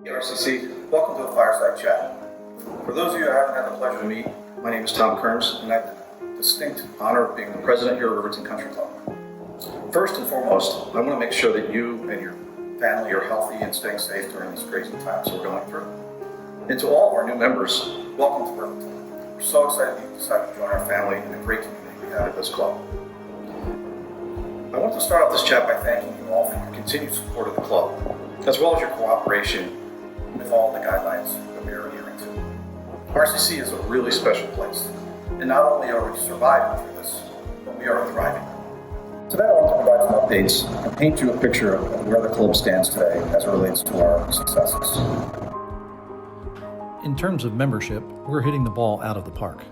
Hey RCC, welcome to the Fireside Chat. For those of you I haven't had the pleasure to meet, my name is Kearns, and I have the distinct honor of being the president here at Riverton Country Club. First and foremost, I want to make sure that you and your family are healthy and staying safe during these crazy times we're going through. And to all of our new members, welcome to Riverton. We're so excited that you decided to join our family and the great community we have at this club. I want to start off this chat by thanking you all for your continued support of the club, as well as your cooperation with all the guidelines that we are adhering to. RCC is a really special place, and not only are we surviving through this, but we are thriving. Today I want to provide some updates and paint you a picture of where the club stands today as it relates to our successes. In terms of membership, we're hitting the ball out of the park.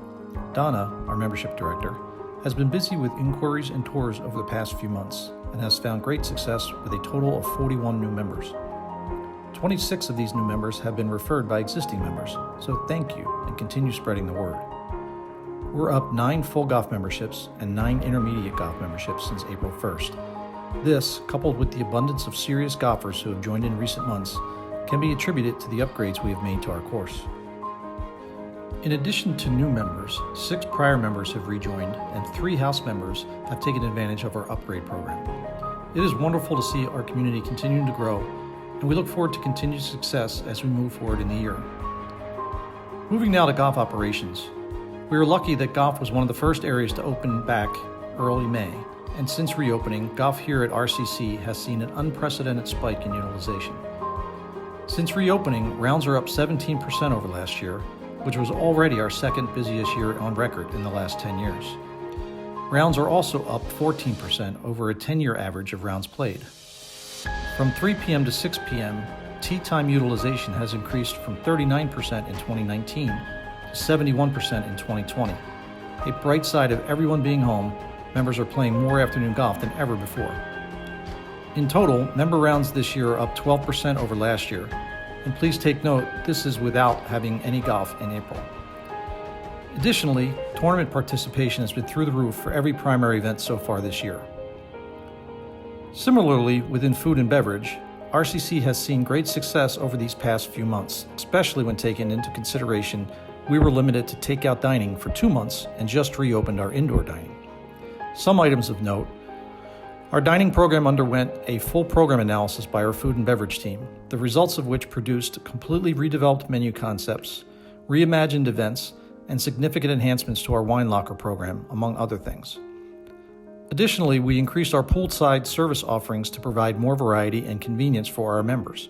Donna, our membership director, has been busy with inquiries and tours over the past few months and has found great success with a total of 41 new members. 26 of these new members have been referred by existing members, so thank you and continue spreading the word. We're up 9 full golf memberships and 9 intermediate golf memberships since April 1st. This, coupled with the abundance of serious golfers who have joined in recent months, can be attributed to the upgrades we have made to our course. In addition to new members, 6 prior members have rejoined and 3 house members have taken advantage of our upgrade program. It is wonderful to see our community continuing to grow, and we look forward to continued success as we move forward in the year. Moving now to golf operations. We are lucky that golf was one of the first areas to open back early May, and since reopening, golf here at RCC has seen an unprecedented spike in utilization. Since reopening, rounds are up 17% over last year, which was already our second busiest year on record in the last 10 years. Rounds are also up 14% over a 10-year average of rounds played. From 3 p.m. to 6 p.m., tee time utilization has increased from 39% in 2019 to 71% in 2020. A bright side of everyone being home, members are playing more afternoon golf than ever before. In total, member rounds this year are up 12% over last year, and please take note, this is without having any golf in April. Additionally, tournament participation has been through the roof for every primary event so far this year. Similarly, within food and beverage, RCC has seen great success over these past few months, especially when taken into consideration we were limited to takeout dining for 2 months and just reopened our indoor dining. Some items of note: our dining program underwent a full program analysis by our food and beverage team, the results of which produced completely redeveloped menu concepts, reimagined events, and significant enhancements to our wine locker program, among other things. Additionally, we increased our poolside service offerings to provide more variety and convenience for our members.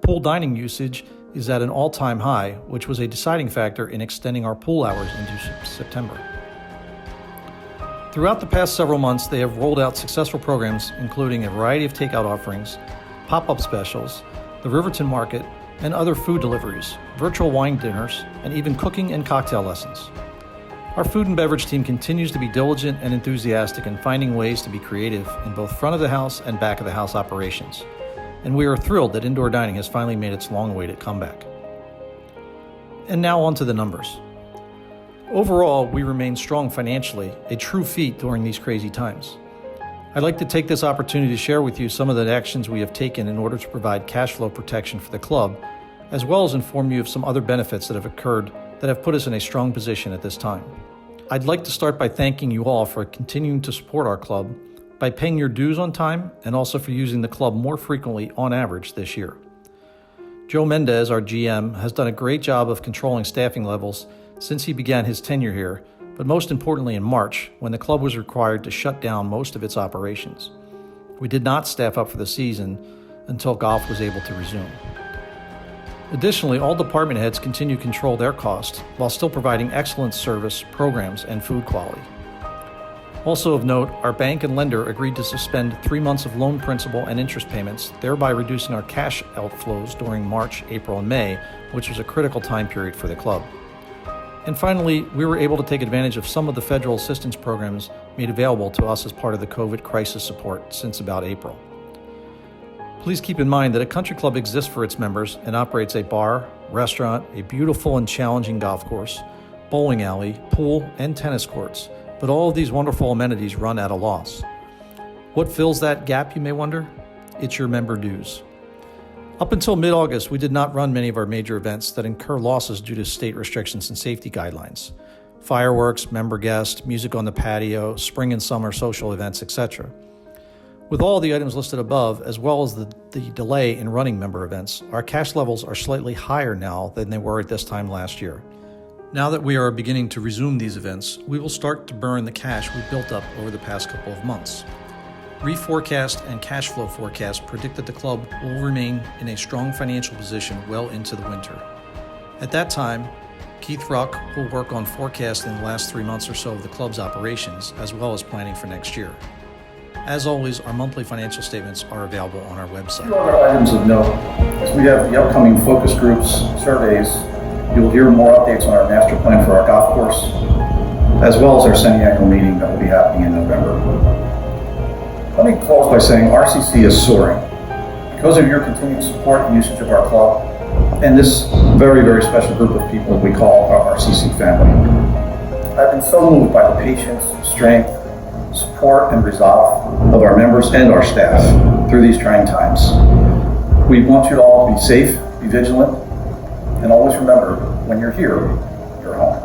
Pool dining usage is at an all-time high, which was a deciding factor in extending our pool hours into September. Throughout the past several months, they have rolled out successful programs including a variety of takeout offerings, pop-up specials, the Riverton Market, and other food deliveries, virtual wine dinners, and even cooking and cocktail lessons. Our food and beverage team continues to be diligent and enthusiastic in finding ways to be creative in both front of the house and back of the house operations, and we are thrilled that indoor dining has finally made its long-awaited comeback. And now on to the numbers. Overall, we remain strong financially, a true feat during these crazy times. I'd like to take this opportunity to share with you some of the actions we have taken in order to provide cash flow protection for the club, as well as inform you of some other benefits that have occurred that have put us in a strong position at this time. I'd like to start by thanking you all for continuing to support our club, by paying your dues on time, and also for using the club more frequently on average this year. Joe Mendez, our GM, has done a great job of controlling staffing levels since he began his tenure here, but most importantly in March, when the club was required to shut down most of its operations. We did not staff up for the season until golf was able to resume. Additionally, all department heads continue to control their costs while still providing excellent service, programs, and food quality. Also of note, our bank and lender agreed to suspend 3 months of loan principal and interest payments, thereby reducing our cash outflows during March, April, and May, which was a critical time period for the club. And finally, we were able to take advantage of some of the federal assistance programs made available to us as part of the COVID crisis support since about April. Please keep in mind that a country club exists for its members and operates a bar, restaurant, a beautiful and challenging golf course, bowling alley, pool, and tennis courts, but all of these wonderful amenities run at a loss. What fills that gap, you may wonder? It's your member dues. Up until mid-August, we did not run many of our major events that incur losses due to state restrictions and safety guidelines. Fireworks, member guests, music on the patio, spring and summer social events, etc. With all the items listed above, as well as the delay in running member events, our cash levels are slightly higher now than they were at this time last year. Now that we are beginning to resume these events, we will start to burn the cash we built up over the past couple of months. Reforecast and cash flow forecast predict that the club will remain in a strong financial position well into the winter. At that time, Keith Ruck will work on forecasting the last 3 months or so of the club's operations, as well as planning for next year. As always, our monthly financial statements are available on our website. A few other items of note, as we have the upcoming focus groups, surveys, you will hear more updates on our master plan for our golf course, as well as our semi-annual meeting that will be happening in November. Let me close by saying RCC is soaring because of your continued support and usage of our club and this very, very special group of people we call our RCC family. I've been so moved by the patience, strength, support, and resolve of our members and our staff through these trying times. We want you to all be safe, be vigilant, and always remember, when you're here, you're home.